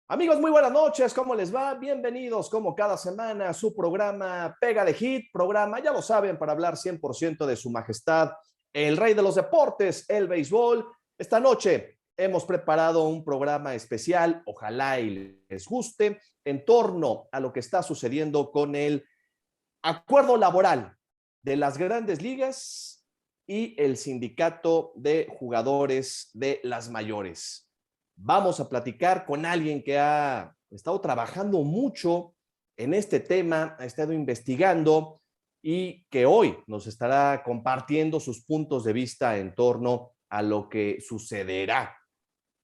Amigos, muy buenas noches, ¿cómo les va? Bienvenidos como cada semana a su programa Pega de Hit, programa, ya lo saben, para hablar 100% de su majestad, el rey de los deportes, el béisbol. Esta noche hemos preparado un programa especial, ojalá y les guste, en torno a lo que está sucediendo con el acuerdo laboral de las grandes ligas y el sindicato de jugadores de las mayores. Vamos a platicar con alguien que ha estado trabajando mucho en este tema, ha estado investigando y que hoy nos estará compartiendo sus puntos de vista en torno a lo que sucederá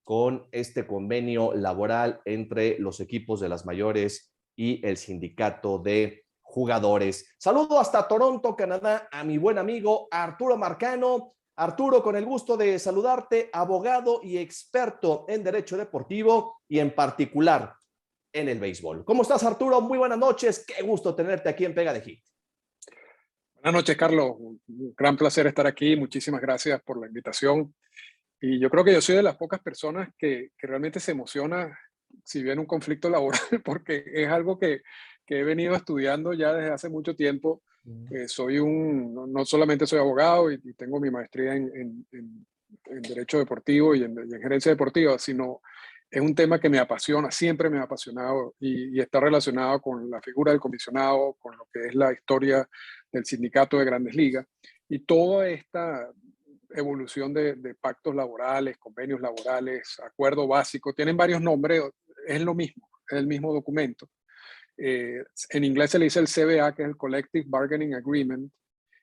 con este convenio laboral entre los equipos de las mayores y el sindicato de jugadores. Saludo hasta Toronto, Canadá, a mi buen amigo Arturo Marcano. Arturo, con el gusto de saludarte, abogado y experto en derecho deportivo y en particular en el béisbol. ¿Cómo estás, Arturo? Muy buenas noches. Qué gusto tenerte aquí en Pega de Hit. Buenas noches, Carlos. Un gran placer estar aquí. Muchísimas gracias por la invitación. Y yo creo que yo soy de las pocas personas que realmente se emociona si viene un conflicto laboral, porque es algo que he venido estudiando ya desde hace mucho tiempo. No solamente soy abogado y tengo mi maestría en Derecho Deportivo y en Gerencia Deportiva, sino es un tema que me apasiona, siempre me ha apasionado y está relacionado con la figura del comisionado, con lo que es la historia del sindicato de Grandes Ligas y toda esta evolución de pactos laborales, convenios laborales, acuerdo básico, tienen varios nombres, es lo mismo, es el mismo documento. En inglés se le dice el CBA, que es el Collective Bargaining Agreement.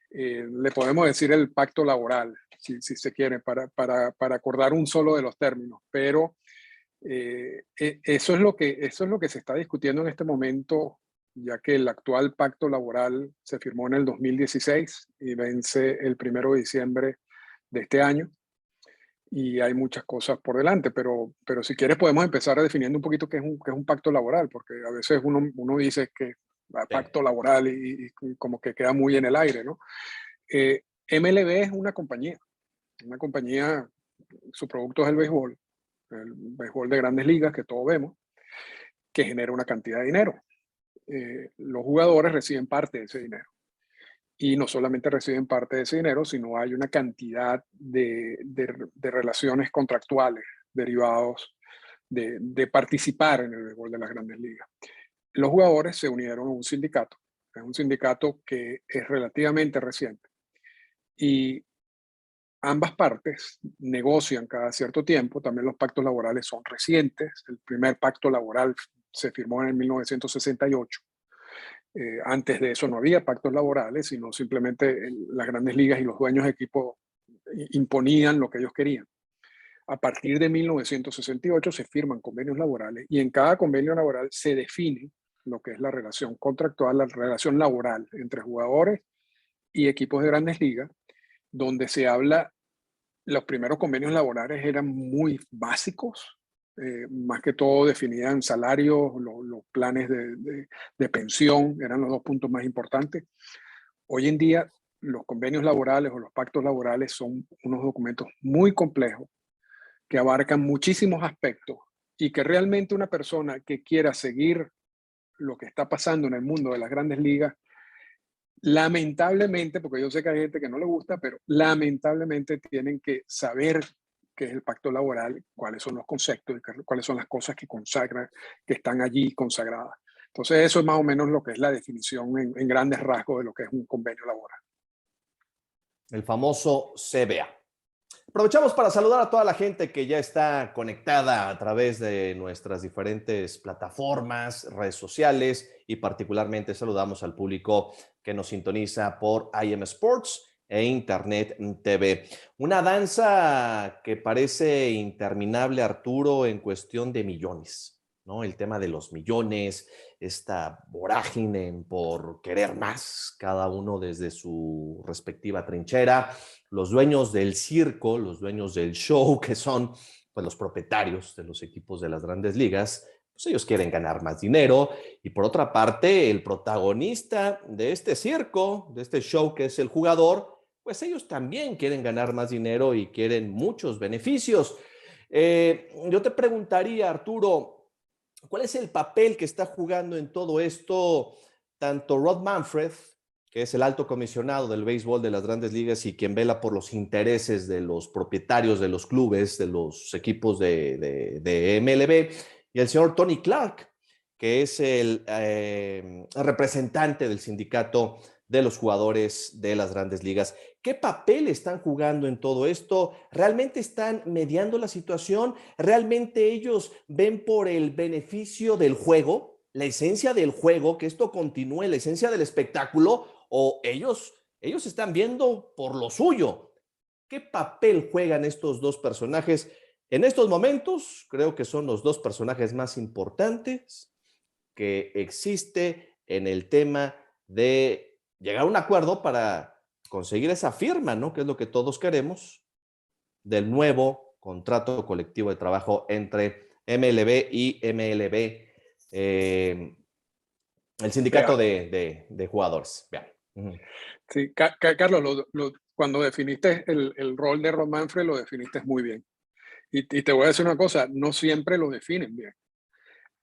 Le podemos decir el pacto laboral, si se quiere, para acordar un solo de los términos, pero eso es lo que se está discutiendo en este momento, ya que el actual pacto laboral se firmó en el 2016 y vence el 1 de diciembre de este año. Y hay muchas cosas por delante, pero si quieres podemos empezar definiendo un poquito qué es un pacto laboral, porque a veces uno dice que pacto laboral y como que queda muy en el aire, ¿no? MLB es una compañía, su producto es el béisbol de Grandes Ligas que todos vemos, que genera una cantidad de dinero. Los jugadores reciben parte de ese dinero. Y no solamente reciben parte de ese dinero, sino hay una cantidad de relaciones contractuales derivados de participar en el béisbol de las Grandes Ligas. Los jugadores se unieron a un sindicato. Es un sindicato que es relativamente reciente. Y ambas partes negocian cada cierto tiempo. También los pactos laborales son recientes. El primer pacto laboral se firmó en el 1968. Antes de eso no había pactos laborales, sino simplemente las Grandes Ligas y los dueños de equipo imponían lo que ellos querían. A partir de 1968 se firman convenios laborales y en cada convenio laboral se define lo que es la relación contractual, la relación laboral entre jugadores y equipos de Grandes Ligas, donde se habla, los primeros convenios laborales eran muy básicos, más que todo definían salarios, los planes de pensión, eran los dos puntos más importantes. Hoy en día los convenios laborales o los pactos laborales son unos documentos muy complejos que abarcan muchísimos aspectos y que realmente una persona que quiera seguir lo que está pasando en el mundo de las Grandes Ligas, lamentablemente, porque yo sé que hay gente que no le gusta, pero lamentablemente tienen que saber qué es el pacto laboral, cuáles son los conceptos, cuáles son las cosas que consagran, que están allí consagradas. Entonces eso es más o menos lo que es la definición en grandes rasgos de lo que es un convenio laboral. El famoso CBA. Aprovechamos para saludar a toda la gente que ya está conectada a través de nuestras diferentes plataformas, redes sociales y particularmente saludamos al público que nos sintoniza por IM Sports e Internet TV. Una danza que parece interminable, Arturo, en cuestión de millones, ¿no? El tema de los millones, esta vorágine por querer más, cada uno desde su respectiva trinchera, los dueños del circo, los dueños del show, que son pues, los propietarios de los equipos de las grandes ligas, pues ellos quieren ganar más dinero. Y por otra parte, el protagonista de este circo, de este show que es el jugador, pues ellos también quieren ganar más dinero y quieren muchos beneficios. Yo te preguntaría, Arturo, ¿cuál es el papel que está jugando en todo esto tanto Rob Manfred, que es el alto comisionado del béisbol de las grandes ligas y quien vela por los intereses de los propietarios de los clubes, de los equipos de MLB, y el señor Tony Clark, que es el representante del sindicato de los jugadores de las grandes ligas? ¿Qué papel están jugando en todo esto? ¿Realmente están mediando la situación? ¿Realmente ellos ven por el beneficio del juego, la esencia del juego, que esto continúe, la esencia del espectáculo? ¿O ellos están viendo por lo suyo? ¿Qué papel juegan estos dos personajes? En estos momentos, creo que son los dos personajes más importantes que existe en el tema de llegar a un acuerdo para conseguir esa firma, ¿no? Que es lo que todos queremos, del nuevo contrato colectivo de trabajo entre MLB y MLB, el sindicato de jugadores. Vean. Sí, Carlos, cuando definiste el rol de Rob Manfred, lo definiste muy bien. Y te voy a decir una cosa, no siempre lo definen bien.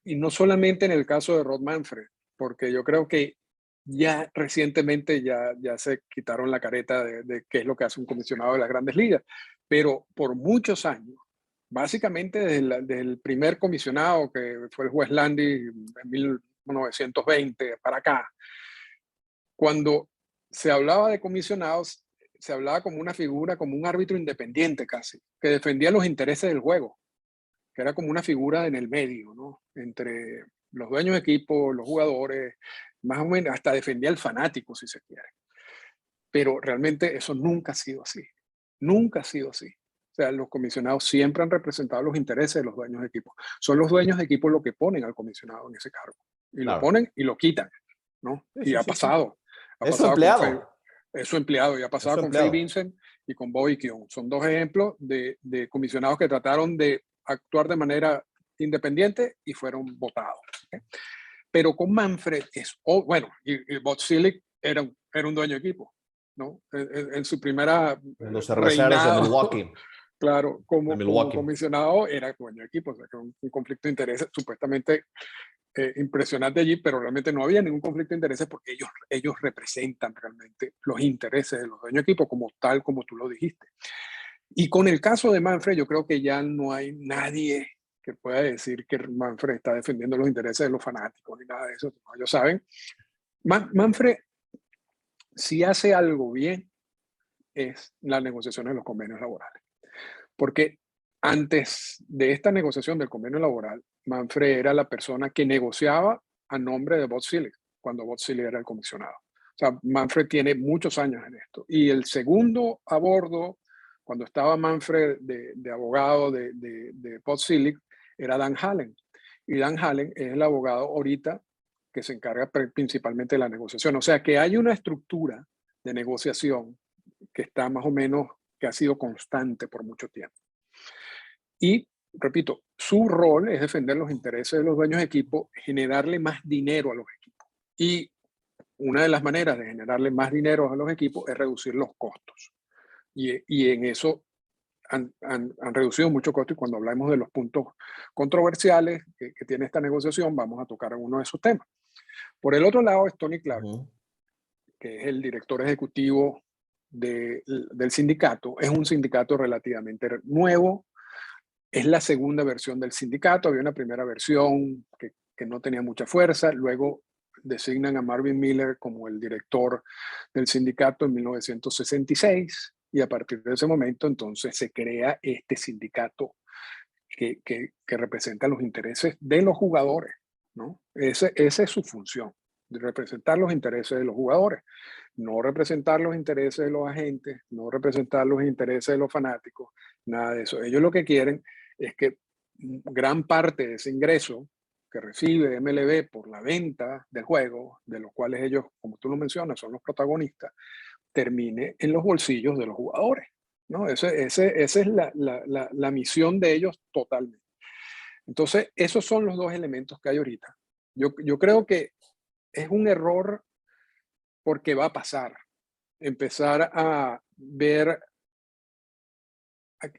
Y no solamente en el caso de Rob Manfred, porque yo creo que ya recientemente ya se quitaron la careta de qué es lo que hace un comisionado de las grandes ligas, pero por muchos años, básicamente desde el primer comisionado que fue el juez Landy en 1920 para acá, cuando se hablaba de comisionados, se hablaba como una figura, como un árbitro independiente casi, que defendía los intereses del juego, que era como una figura en el medio, ¿no? Entre los dueños de equipo, los jugadores, más o menos hasta defendía al fanático, si se quiere. Pero realmente eso nunca ha sido así. Nunca ha sido así. O sea, los comisionados siempre han representado los intereses de los dueños de equipo. Son los dueños de equipo los que ponen al comisionado en ese cargo. Y lo Claro. ponen y lo quitan, ¿no? Sí, y sí, ha sí, pasado. Ha es su pasado con Faye, empleado. es su empleado y ha pasado con Faye Vincent y con Bobby Keon. Son dos ejemplos de comisionados que trataron de actuar de manera independiente y fueron votados. ¿Okay? Pero con Manfred bueno, y Bob Selig era un dueño de equipo, ¿no? En su primera Los cerveceros de reinado, Milwaukee. claro, De como Milwaukee. comisionado era dueño de equipo, o sea, que un conflicto de intereses supuestamente impresionante allí, pero realmente no había ningún conflicto de intereses porque ellos representan realmente los intereses de los dueños de equipo, como tal como tú lo dijiste. Y con el caso de Manfred, yo creo que ya no hay nadie que pueda decir que Manfred está defendiendo los intereses de los fanáticos ni nada de eso. ¿No? Ellos saben. Manfred, si hace algo bien, es las negociaciones de los convenios laborales. Porque antes de esta negociación del convenio laboral, Manfred era la persona que negociaba a nombre de Bob Selig, cuando Bob Selig era el comisionado. O sea, Manfred tiene muchos años en esto. Y el segundo a bordo, cuando estaba Manfred de abogado de Bob Selig, era Dan Hallen. Y Dan Hallen es el abogado ahorita que se encarga principalmente de la negociación. O sea, que hay una estructura de negociación que está más o menos, que ha sido constante por mucho tiempo. Y, repito, su rol es defender los intereses de los dueños de equipo, generarle más dinero a los equipos. Y una de las maneras de generarle más dinero a los equipos es reducir los costos. Y en eso han reducido mucho costo, y cuando hablamos de los puntos controversiales que tiene esta negociación, vamos a tocar uno de esos temas. Por el otro lado es Tony Clark, que es el director ejecutivo del sindicato. Es un sindicato relativamente nuevo, es la segunda versión del sindicato. Había una primera versión que no tenía mucha fuerza, luego designan a Marvin Miller como el director del sindicato en 1966. y a partir de ese momento entonces se crea este sindicato que representa los intereses de los jugadores, ¿no? Esa es su función, de representar los intereses de los jugadores, no representar los intereses de los agentes, no representar los intereses de los fanáticos, nada de eso. Ellos lo que quieren es que gran parte de ese ingreso que recibe MLB por la venta del juego, de los cuales ellos, como tú lo mencionas, son los protagonistas, termine en los bolsillos de los jugadores, ¿no? Esa es la misión de ellos totalmente. Entonces, esos son los dos elementos que hay ahorita. Yo creo que es un error porque va a pasar. Empezar a ver,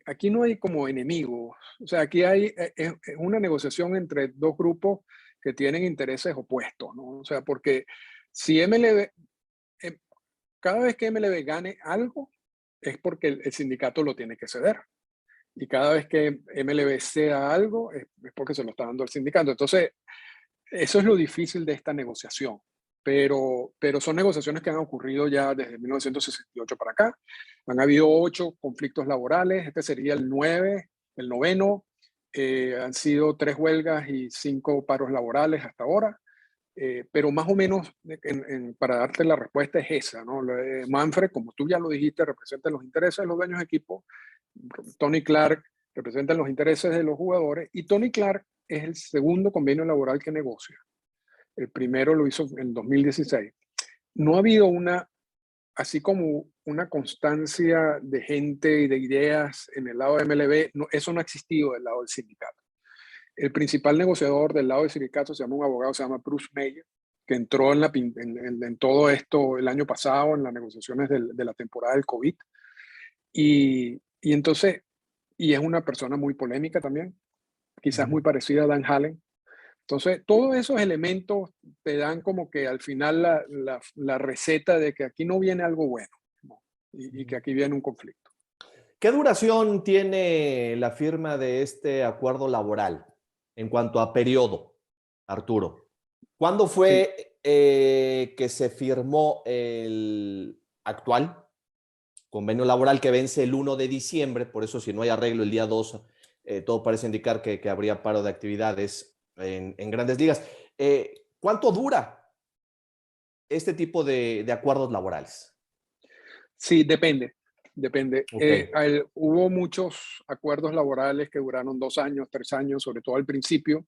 aquí no hay como enemigos, o sea, aquí hay es una negociación entre dos grupos que tienen intereses opuestos, ¿no? O sea, porque si MLB, eh, cada vez que MLB gane algo, es porque el sindicato lo tiene que ceder. Y cada vez que MLB ceda algo, es porque se lo está dando el sindicato. Entonces, eso es lo difícil de esta negociación. Pero son negociaciones que han ocurrido ya desde 1968 para acá. Han habido 8 conflictos laborales, este sería el 9, el noveno. Han sido 3 huelgas y 5 paros laborales hasta ahora. Pero más o menos, para darte la respuesta es esa, ¿no? Manfred, como tú ya lo dijiste, representa los intereses de los dueños de equipo. Tony Clark representa los intereses de los jugadores y Tony Clark es el segundo convenio laboral que negocia. El primero lo hizo en 2016. No ha habido así como una constancia de gente y de ideas en el lado de MLB, no, eso no ha existido del lado del sindicato. El principal negociador del lado del sindicato se llama un abogado, se llama Bruce Meyer, que entró en todo esto el año pasado, en las negociaciones de la temporada del COVID. Y entonces, y es una persona muy polémica también, quizás muy parecida a Dan Hallen. Entonces, todos esos elementos te dan como que al final la receta de que aquí no viene algo bueno, ¿no? Y que aquí viene un conflicto. ¿Qué duración tiene la firma de este acuerdo laboral en cuanto a periodo, Arturo? ¿Cuándo Sí, fue que se firmó el actual convenio laboral que vence el 1 de diciembre? Por eso, si no hay arreglo el día 2, todo parece indicar que habría paro de actividades en Grandes Ligas. ¿Cuánto dura este tipo de acuerdos laborales? sí, depende. Depende. Ok, Hubo muchos acuerdos laborales que duraron 2 años, 3 años, sobre todo al principio.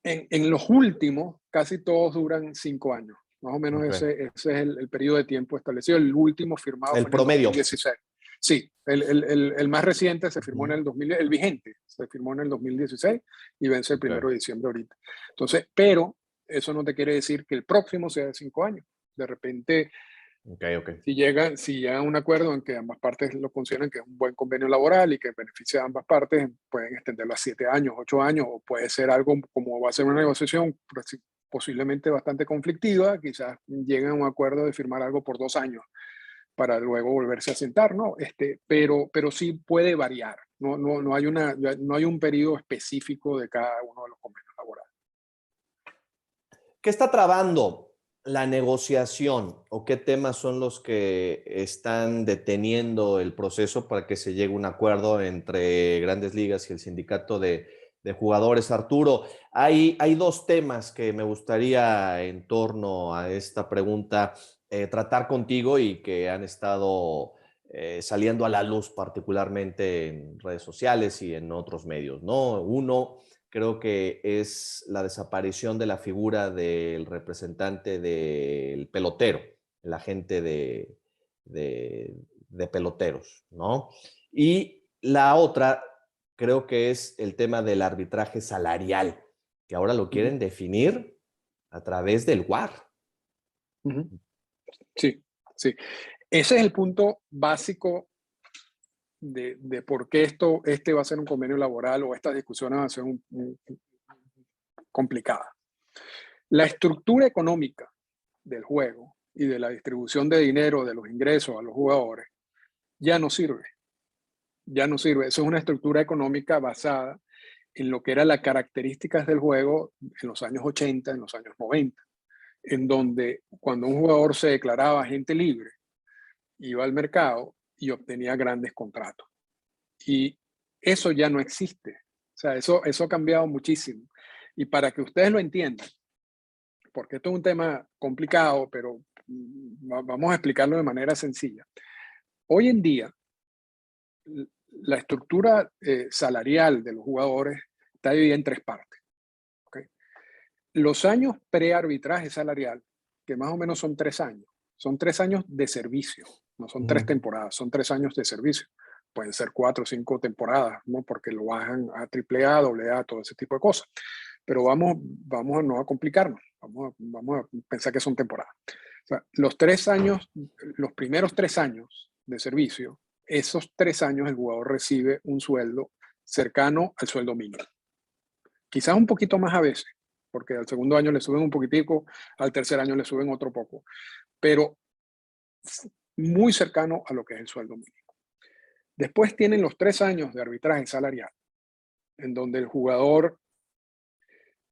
En los últimos, casi todos duran 5 años. Más o menos ok. ese es el periodo de tiempo establecido. El último firmado El fue en el promedio. 2016. Sí, el más reciente se firmó en Ujú. el 2000, el vigente se firmó en el 2016 y vence el Ok, 1 de diciembre ahorita. Entonces, pero eso no te quiere decir que el próximo sea de 5 años. De repente, ok, ok. si llegan a un acuerdo en que ambas partes lo consideran que es un buen convenio laboral y que beneficia a ambas partes, pueden extenderlo a 7 años, 8 años, o puede ser algo como va a ser una negociación posiblemente bastante conflictiva, quizás lleguen a un acuerdo de firmar algo por 2 años para luego volverse a sentar, ¿no? Pero sí puede variar, no hay un periodo específico de cada uno de los convenios laborales. ¿Qué está trabando la negociación o qué temas son los que están deteniendo el proceso para que se llegue a un acuerdo entre Grandes Ligas y el sindicato de jugadores? Arturo, hay dos temas que me gustaría en torno a esta pregunta tratar contigo y que han estado saliendo a la luz particularmente en redes sociales y en otros medios, ¿no? Uno, creo que es la desaparición de la figura del representante del pelotero, el agente de peloteros, ¿no? Y la otra, creo que es el tema del arbitraje salarial, que ahora lo Ujú, quieren definir a través del WAR. ujú. Sí, sí. Ese es el punto básico de por qué este va a ser un convenio laboral o estas discusiones van a ser complicadas. La estructura económica del juego y de la distribución de dinero, de los ingresos a los jugadores, ya no sirve. Ya no sirve. Eso es una estructura económica basada en lo que eran las características del juego en los años 80, en los años 90, en donde cuando un jugador se declaraba agente libre iba al mercado y obtenía grandes contratos. Y eso ya no existe. O sea, eso ha cambiado muchísimo. Y para que ustedes lo entiendan, porque esto es un tema complicado, pero vamos a explicarlo de manera sencilla. Hoy en día, la estructura salarial de los jugadores está dividida en tres partes. ¿Okay? Los años pre-arbitraje salarial, que más o menos son 3 años de servicio, no son 3 temporadas, son 3 años de servicio. Pueden ser 4 o 5 temporadas, ¿no? Porque lo bajan a AAA, AA, todo ese tipo de cosas. Pero vamos a no a complicarnos, vamos a pensar que son temporadas. O sea, los primeros 3 años de servicio, esos 3 años el jugador recibe un sueldo cercano al sueldo mínimo. Quizás un poquito más a veces, porque al segundo año le suben un poquitico, al tercer año le suben otro poco, pero muy cercano a lo que es el sueldo mínimo. Después tienen los 3 años de arbitraje salarial, en donde el jugador,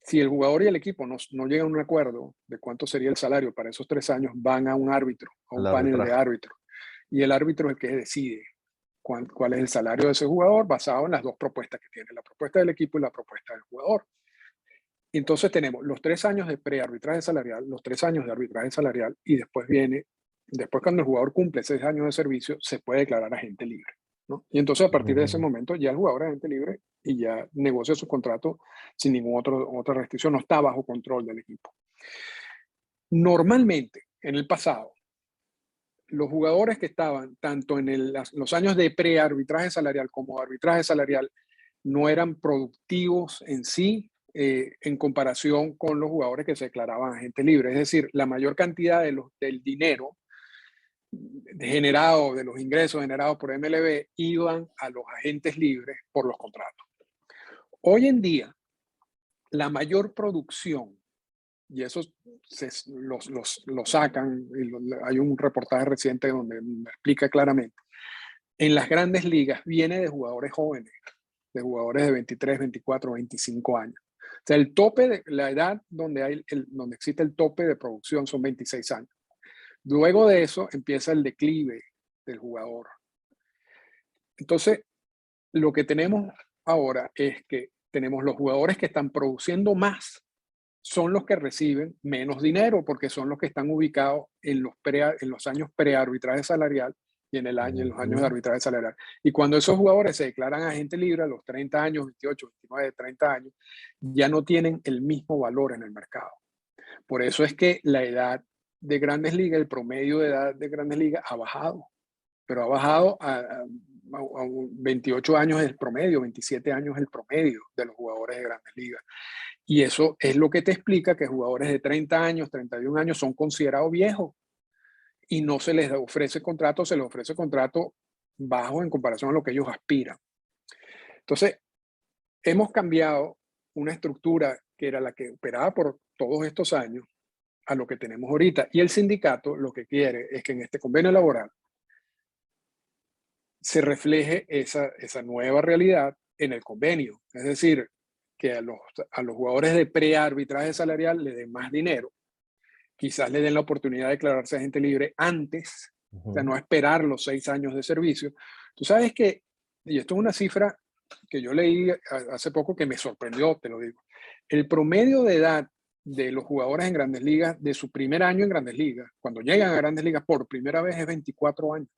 si el jugador y el equipo no llegan a un acuerdo de cuánto sería el salario para esos 3 años, van a un árbitro, a un panel de árbitros. Y el árbitro es el que decide cuál es el salario de ese jugador basado en las dos propuestas que tiene, la propuesta del equipo y la propuesta del jugador. Entonces tenemos los 3 años de pre-arbitraje salarial, los 3 años de arbitraje salarial y después cuando el jugador cumple 6 años de servicio, se puede declarar agente libre, ¿no? Y entonces a partir de ese momento ya el jugador es agente libre y ya negocia su contrato sin ninguna otra restricción, no está bajo control del equipo. Normalmente, en el pasado, los jugadores que estaban tanto en los años de pre-arbitraje salarial como arbitraje salarial no eran productivos en sí en comparación con los jugadores que se declaraban agente libre. Es decir, la mayor cantidad del dinero generado, de los ingresos generados por MLB, iban a los agentes libres por los contratos. Hoy en día, la mayor producción, y eso lo sacan, hay un reportaje reciente donde me explica claramente, en las grandes ligas viene de jugadores jóvenes, de jugadores de 23, 24, 25 años. O sea, el tope de la edad donde existe el tope de producción son 26 años. Luego de eso empieza el declive del jugador. Entonces, lo que tenemos ahora es que tenemos los jugadores que están produciendo más, son los que reciben menos dinero porque son los que están ubicados en los años pre-arbitraje salarial y en los años de arbitraje salarial. Y cuando esos jugadores se declaran agente libre a los 30 años, 28, 29, 30 años, ya no tienen el mismo valor en el mercado. Por eso es que la edad de Grandes Ligas, el promedio de edad de Grandes Ligas ha bajado, pero ha bajado a 28 años es el promedio, 27 años es el promedio de los jugadores de Grandes Ligas. Y eso es lo que te explica que jugadores de 30 años, 31 años son considerados viejos y no se les ofrece contrato, se les ofrece contrato bajo en comparación a lo que ellos aspiran. Entonces, hemos cambiado una estructura que era la que operaba por todos estos años a lo que tenemos ahorita. Y el sindicato lo que quiere es que en este convenio laboral se refleje esa nueva realidad en el convenio. Es decir, que a los jugadores de pre-arbitraje salarial le den más dinero, quizás le den la oportunidad de declararse agente libre antes, o sea, no esperar los 6 años de servicio. Tú sabes que, y esto es una cifra que yo leí hace poco que me sorprendió, te lo digo, el promedio de edad de los jugadores en Grandes Ligas, de su primer año en Grandes Ligas, cuando llegan a Grandes Ligas por primera vez es 24 años.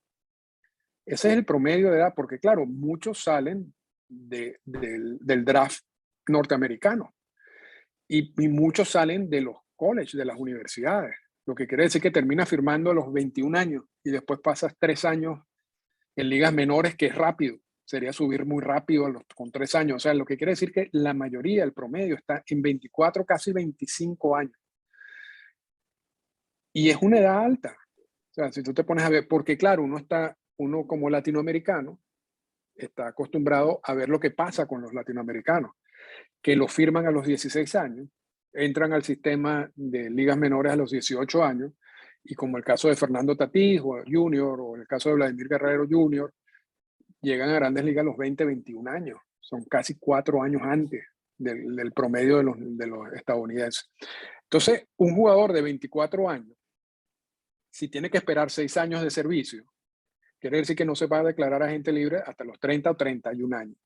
Ese es el promedio de edad, porque claro, muchos salen del draft norteamericano y muchos salen de los colleges, de las universidades, lo que quiere decir que termina firmando a los 21 años y después pasas 3 años en ligas menores, que es rápido, sería subir muy rápido con 3 años, o sea, lo que quiere decir que la mayoría, el promedio está en 24, casi 25 años. Y es una edad alta, o sea, si tú te pones a ver, porque claro, uno como latinoamericano está acostumbrado a ver lo que pasa con los latinoamericanos, que lo firman a los 16 años, entran al sistema de ligas menores a los 18 años, y como el caso de Fernando Tatís Jr. o el caso de Vladimir Guerrero Jr., llegan a Grandes Ligas a los 20, 21 años. Son casi 4 años antes del promedio de los estadounidenses. Entonces, un jugador de 24 años, si tiene que esperar 6 años de servicio, Quiere decir que no se va a declarar agente libre hasta los 30 o 31 años.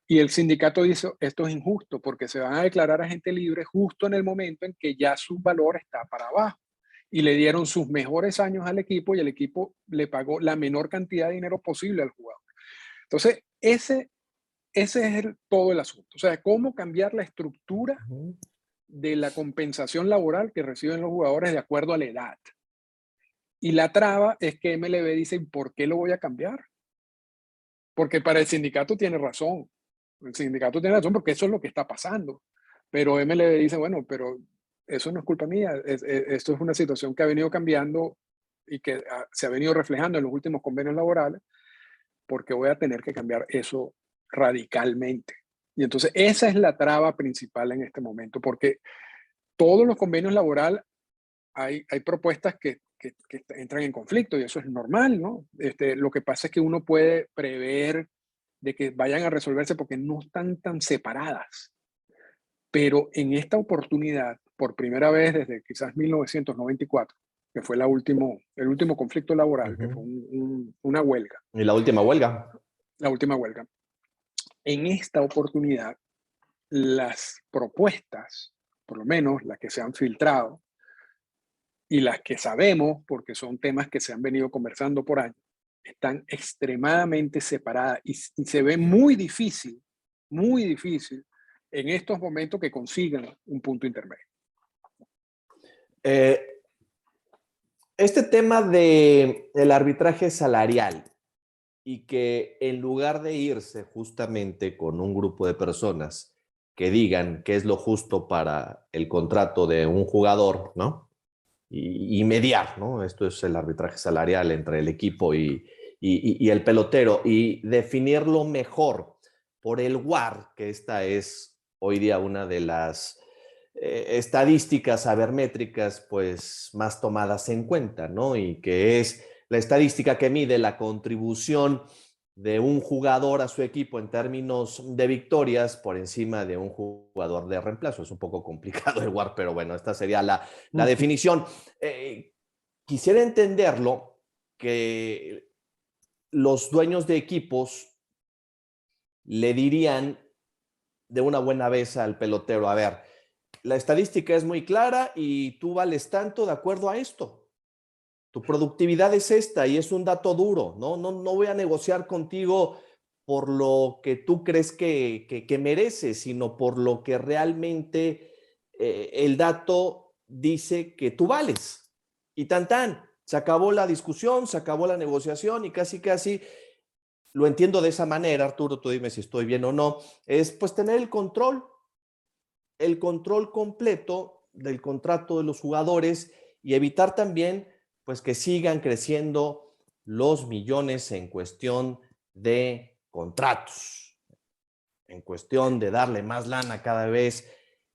Y el sindicato dice, esto es injusto porque se van a declarar agente libre justo en el momento en que ya su valor está para abajo. Y le dieron sus mejores años al equipo y el equipo le pagó la menor cantidad de dinero posible al jugador. Entonces, ese es todo el asunto. O sea, cómo cambiar la estructura de la compensación laboral que reciben los jugadores de acuerdo a la edad. Y la traba es que MLB dice, ¿por qué lo voy a cambiar? Porque para el sindicato tiene razón. El sindicato tiene razón porque eso es lo que está pasando. Pero MLB dice, bueno, pero eso no es culpa mía. Esto es una situación que ha venido cambiando y que se ha venido reflejando en los últimos convenios laborales, porque voy a tener que cambiar eso radicalmente. Y entonces esa es la traba principal en este momento, porque todos los convenios laborales hay propuestas que entran en conflicto y eso es normal, ¿no? Lo que pasa es que uno puede prever de que vayan a resolverse porque no están tan separadas. Pero en esta oportunidad, por primera vez desde quizás 1994, que fue el último conflicto laboral, que fue una huelga. Y la última huelga. La última huelga. En esta oportunidad, las propuestas, por lo menos las que se han filtrado y las que sabemos, porque son temas que se han venido conversando por años, están extremadamente separadas y se ve muy difícil en estos momentos que consigan un punto intermedio. Este tema del arbitraje salarial y que en lugar de irse justamente con un grupo de personas que digan qué es lo justo para el contrato de un jugador, ¿no? Y mediar, ¿no? Esto es el arbitraje salarial entre el equipo y el pelotero, y definirlo mejor por el WAR, que esta es hoy día una de las estadísticas sabermétricas pues más tomadas en cuenta, ¿no? Y que es la estadística que mide la contribución de un jugador a su equipo en términos de victorias por encima de un jugador de reemplazo. Es un poco complicado el WAR, pero bueno, esta sería la definición. Quisiera entenderlo que los dueños de equipos le dirían de una buena vez al pelotero, a ver, la estadística es muy clara y tú vales tanto de acuerdo a esto. Tu productividad es esta y es un dato duro, ¿no? No voy a negociar contigo por lo que tú crees que mereces, sino por lo que realmente el dato dice que tú vales. Y tan, se acabó la discusión, se acabó la negociación y casi lo entiendo de esa manera, Arturo, tú dime si estoy bien o no, es pues tener el control completo del contrato de los jugadores y evitar también pues que sigan creciendo los millones en cuestión de contratos, en cuestión de darle más lana cada vez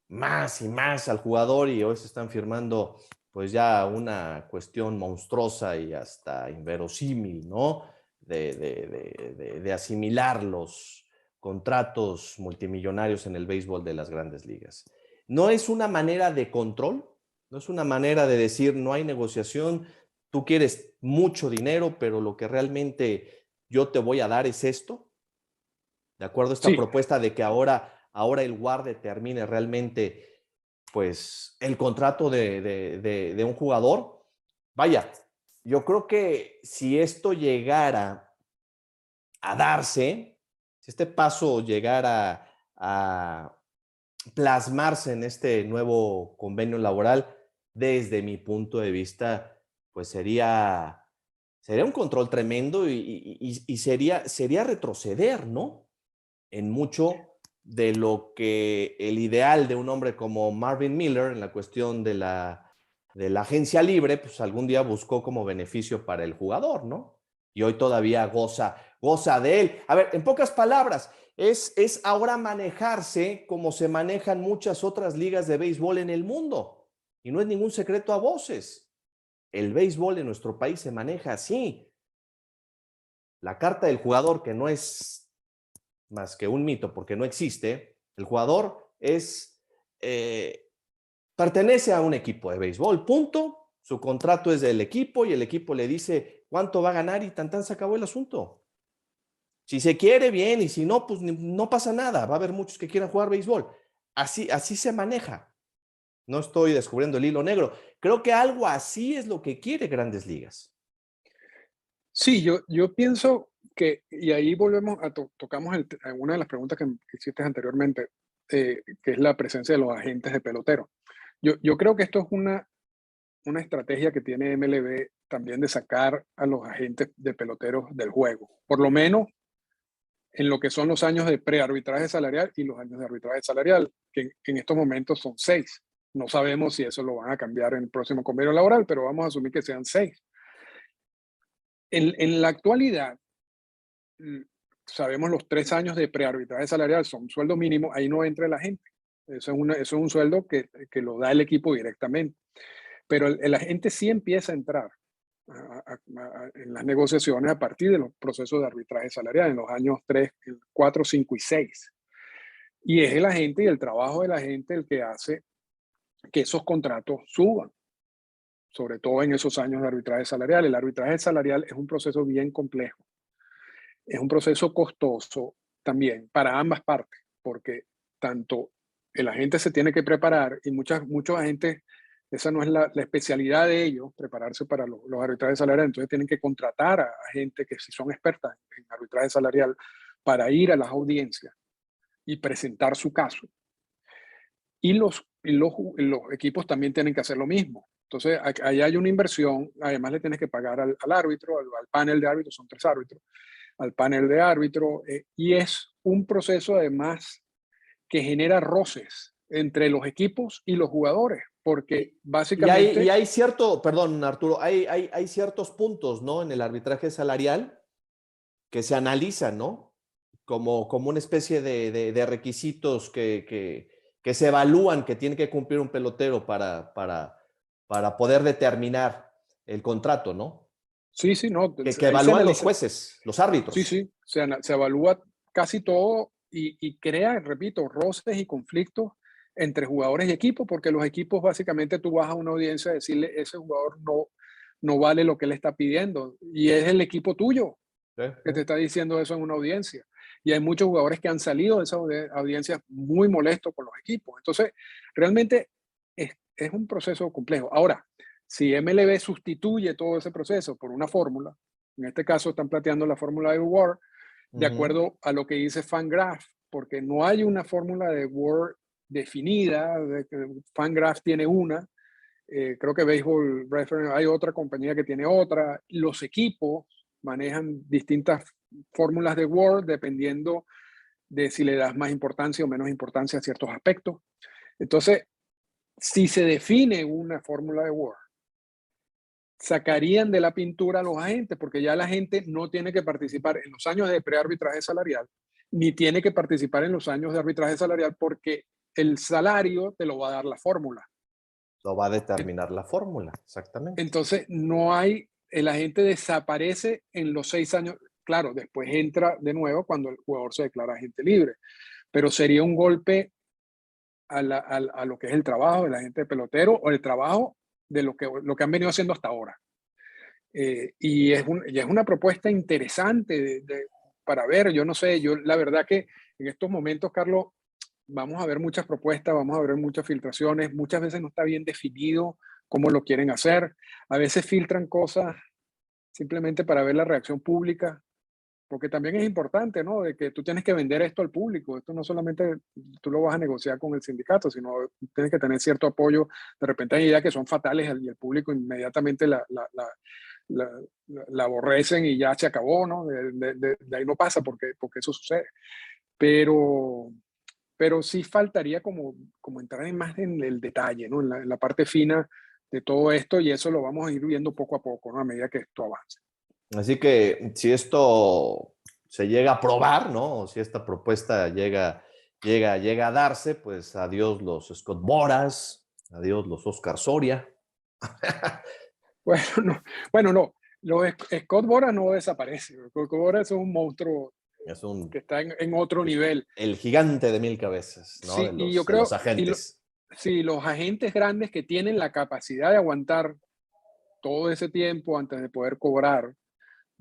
más y más al jugador, y hoy se están firmando pues ya una cuestión monstruosa y hasta inverosímil, ¿no? De asimilar los contratos multimillonarios en el béisbol de las grandes ligas. No es una manera de control, no es una manera de decir no hay negociación, tú quieres mucho dinero, pero lo que realmente yo te voy a dar es esto. De acuerdo a esta propuesta de que ahora el WAR determine realmente pues el contrato de un jugador. Vaya, yo creo que si esto llegara a darse, si este paso llegara a plasmarse en este nuevo convenio laboral, desde mi punto de vista, pues sería un control tremendo y sería retroceder, ¿no? En mucho de lo que el ideal de un hombre como Marvin Miller en la cuestión de la agencia libre, pues algún día buscó como beneficio para el jugador, ¿no? Y hoy todavía goza de él. A ver, en pocas palabras, es ahora manejarse como se manejan muchas otras ligas de béisbol en el mundo. Y no es ningún secreto a voces. El béisbol en nuestro país se maneja así. La carta del jugador, que no es más que un mito porque no existe, el jugador pertenece a un equipo de béisbol, punto. Su contrato es del equipo y el equipo le dice cuánto va a ganar y tan se acabó el asunto. Si se quiere, bien, y si no, pues no pasa nada. Va a haber muchos que quieran jugar béisbol. Así se maneja. No estoy descubriendo el hilo negro. Creo que algo así es lo que quiere Grandes Ligas. Sí, yo pienso que, y ahí volvemos a tocamos una de las preguntas que hiciste anteriormente, que es la presencia de los agentes de pelotero. Yo creo que esto es una estrategia que tiene MLB también de sacar a los agentes de peloteros del juego, por lo menos en lo que son los años de prearbitraje salarial y los años de arbitraje salarial, que en estos momentos son 6. No sabemos si eso lo van a cambiar en el próximo convenio laboral, pero vamos a asumir que sean 6. En la actualidad, sabemos los 3 años de prearbitraje salarial son un sueldo mínimo, ahí no entra la gente. Eso es un sueldo que lo da el equipo directamente. Pero el agente sí empieza a entrar en las negociaciones a partir de los procesos de arbitraje salarial en los años 3, 4, 5 y 6. Y es el agente y el trabajo del agente el que hace que esos contratos suban, sobre todo en esos años de arbitraje salarial. El arbitraje salarial es un proceso bien complejo. Es un proceso costoso también para ambas partes, porque tanto el agente se tiene que preparar y muchos agentes, esa no es la especialidad de ellos, prepararse para los arbitrajes salariales, entonces tienen que contratar a gente que sí son expertas en arbitraje salarial para ir a las audiencias y presentar su caso. Y los equipos también tienen que hacer lo mismo. Entonces, ahí hay una inversión, además le tienes que pagar al árbitro, al panel de árbitros, son 3 árbitros, al panel de árbitro, y es un proceso además que genera roces entre los equipos y los jugadores, porque básicamente... Y hay cierto, perdón Arturo, hay ciertos puntos, ¿no? En el arbitraje salarial que se analizan, ¿no? Como una especie de requisitos que se evalúan que tiene que cumplir un pelotero para poder determinar el contrato, ¿no? Sí, sí, no, Que ahí se evalúan los analiza. jueces, los Sí, árbitros. sí, se evalúa casi todo y crea, repito, roces y conflictos entre jugadores y equipos, porque los equipos básicamente tú vas a una audiencia a decirle, ese jugador no vale lo que le está pidiendo, y es el equipo tuyo ¿Sí? que te está diciendo eso en una audiencia. Y hay muchos jugadores que han salido de esas audiencias muy molestos con los equipos. Entonces, realmente es un proceso complejo. Ahora, si MLB sustituye todo ese proceso por una fórmula, en este caso están planteando la fórmula de WAR, de acuerdo a lo que dice Fangraph, porque no hay una fórmula de WAR definida, Fangraph tiene una, creo que Baseball Reference hay otra compañía que tiene otra, los equipos manejan distintas fórmulas de WAR dependiendo de si le das más importancia o menos importancia a ciertos aspectos. Entonces, si se define una fórmula de WAR, sacarían de la pintura a los agentes, porque ya la gente no tiene que participar en los años de prearbitraje salarial, ni tiene que participar en los años de arbitraje salarial, porque el salario te lo va a dar la fórmula. Lo va a determinar la fórmula, exactamente. Entonces, no hay, el agente desaparece en los 6 años. Claro, después entra de nuevo cuando el jugador se declara agente libre, pero sería un golpe a lo que es el trabajo del agente pelotero o el trabajo de lo que han venido haciendo hasta ahora. Y es una propuesta interesante para ver. Yo no sé, yo la verdad que en estos momentos, Carlos, vamos a ver muchas propuestas, vamos a ver muchas filtraciones, muchas veces no está bien definido cómo lo quieren hacer, a veces filtran cosas simplemente para ver la reacción pública, porque también es importante, ¿no? De que tú tienes que vender esto al público, esto no solamente tú lo vas a negociar con el sindicato, sino tienes que tener cierto apoyo. De repente hay ideas que son fatales y el público inmediatamente la aborrecen y ya se acabó, ¿no? De ahí no pasa porque eso sucede. Pero sí faltaría como entrar más en el detalle, ¿no? En la parte fina de todo esto, y eso lo vamos a ir viendo poco a poco, ¿no? A medida que esto avance. Así que si esto se llega a aprobar, ¿no? O si esta propuesta llega a darse, pues adiós los Scott Boras, adiós los Oscar Soria. Bueno, no. Scott Boras no desaparece. Scott Boras es un monstruo Es un, que está en otro nivel. el gigante de 1000 cabezas, ¿no? Sí, y yo De los creo, agentes. sí, los agentes grandes que tienen la capacidad de aguantar todo ese tiempo antes de poder cobrar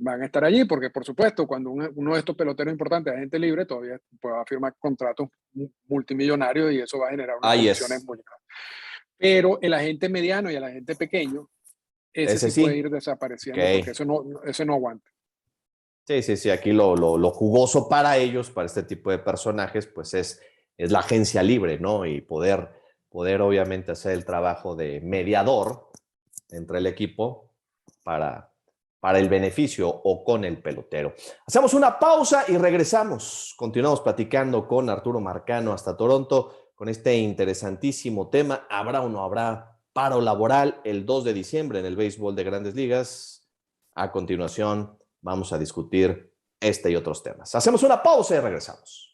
van a estar allí, porque por supuesto, cuando uno de estos peloteros importantes, agente libre, todavía pues, va a firmar contratos multimillonarios y eso va a generar unas Ahí comisiones es. muy grandes. Pero el agente mediano y el agente pequeño, ese Ese sí puede sí. ir desapareciendo porque Ok. ese no aguanta. Sí, sí, sí. Aquí lo jugoso para ellos, para este tipo de personajes, pues es la agencia libre, ¿no? Y poder obviamente hacer el trabajo de mediador entre el equipo para, para el beneficio o con el pelotero. Hacemos una pausa y regresamos. Continuamos platicando con Arturo Marcano hasta Toronto con este interesantísimo tema. ¿Habrá o no habrá paro laboral el 2 de diciembre en el béisbol de Grandes Ligas? A continuación, vamos a discutir este y otros temas. Hacemos una pausa y regresamos.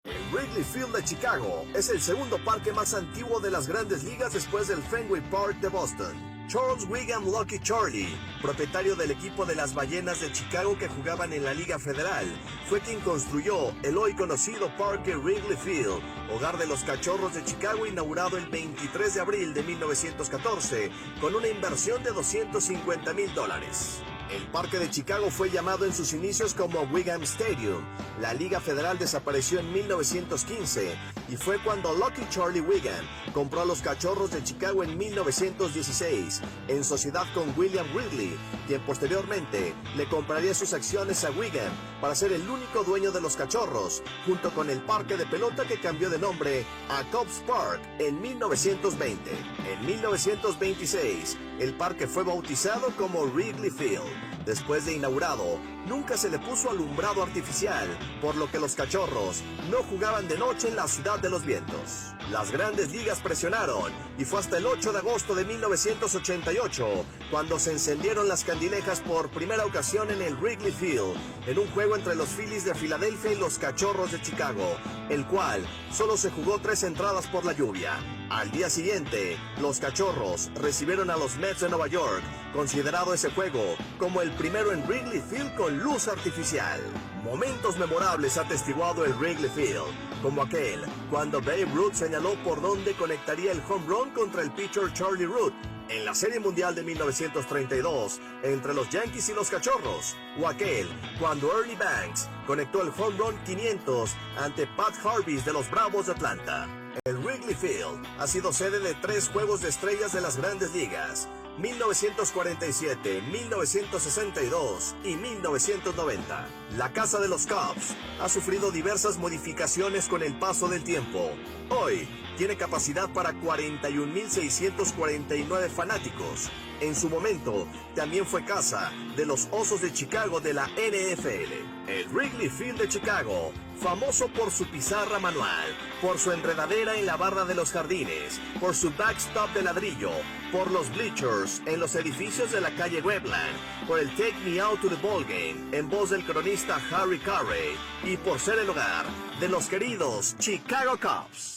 El Wrigley Field de Chicago es el segundo parque más antiguo de las Grandes Ligas después del Fenway Park de Boston. Charles Wigham Lucky Charlie, propietario del equipo de las Ballenas de Chicago que jugaban en la Liga Federal, fue quien construyó el hoy conocido Parque Wrigley Field, hogar de los Cachorros de Chicago, inaugurado el 23 de abril de 1914, con una inversión de $250,000. El Parque de Chicago fue llamado en sus inicios como Wigham Stadium. La Liga Federal desapareció en 1915 y fue cuando Lucky Charlie Wigham compró a los Cachorros de Chicago en 1916, en sociedad con William Wrigley, quien posteriormente le compraría sus acciones a Wigham para ser el único dueño de los Cachorros, junto con el parque de pelota que cambió de nombre a Cubs Park en 1920. En 1926, el parque fue bautizado como Wrigley Field. Después de inaugurado, nunca se le puso alumbrado artificial, por lo que los Cachorros no jugaban de noche en la Ciudad de los Vientos. Las Grandes Ligas presionaron y fue hasta el 8 de agosto de 1988 cuando se encendieron las candilejas por primera ocasión en el Wrigley Field, en un juego entre los Phillies de Filadelfia y los Cachorros de Chicago, el cual solo se jugó 3 entradas por la lluvia. Al día siguiente, los Cachorros recibieron a los Mets de Nueva York, considerado ese juego como el primero en Wrigley Field con luz artificial. Momentos memorables ha atestiguado el Wrigley Field, como aquel cuando Babe Ruth señaló por dónde conectaría el home run contra el pitcher Charlie Root en la Serie Mundial de 1932 entre los Yankees y los Cachorros, o aquel cuando Ernie Banks conectó el home run 500 ante Pat Harvis de los Bravos de Atlanta. El Wrigley Field ha sido sede de 3 Juegos de Estrellas de las Grandes Ligas, 1947, 1962 y 1990. La casa de los Cubs ha sufrido diversas modificaciones con el paso del tiempo. Hoy tiene capacidad para 41,649 fanáticos. En su momento, también fue casa de los Osos de Chicago de la NFL. El Wrigley Field de Chicago, famoso por su pizarra manual, por su enredadera en la barra de los jardines, por su backstop de ladrillo, por los bleachers en los edificios de la calle Webland, por el Take Me Out to the Ball Game en voz del cronista Harry Carey y por ser el hogar de los queridos Chicago Cubs.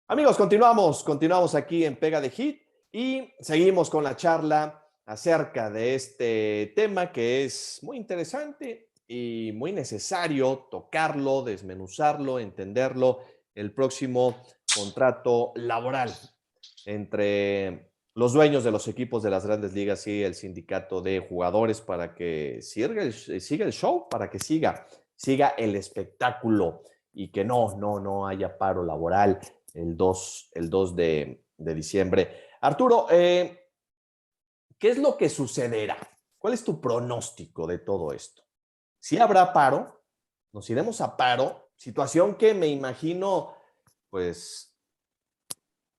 Amigos, continuamos aquí en Pega de Hit y seguimos con la charla acerca de este tema que es muy interesante y muy necesario tocarlo, desmenuzarlo, entenderlo, el próximo contrato laboral entre los dueños de los equipos de las Grandes Ligas y el sindicato de jugadores para que siga el show, para que siga el espectáculo y que no haya paro laboral el 2 de diciembre. Arturo, ¿qué es lo que sucederá? ¿Cuál es tu pronóstico de todo esto? ¿Sí habrá paro? ¿Nos iremos a paro? Situación que me imagino, pues,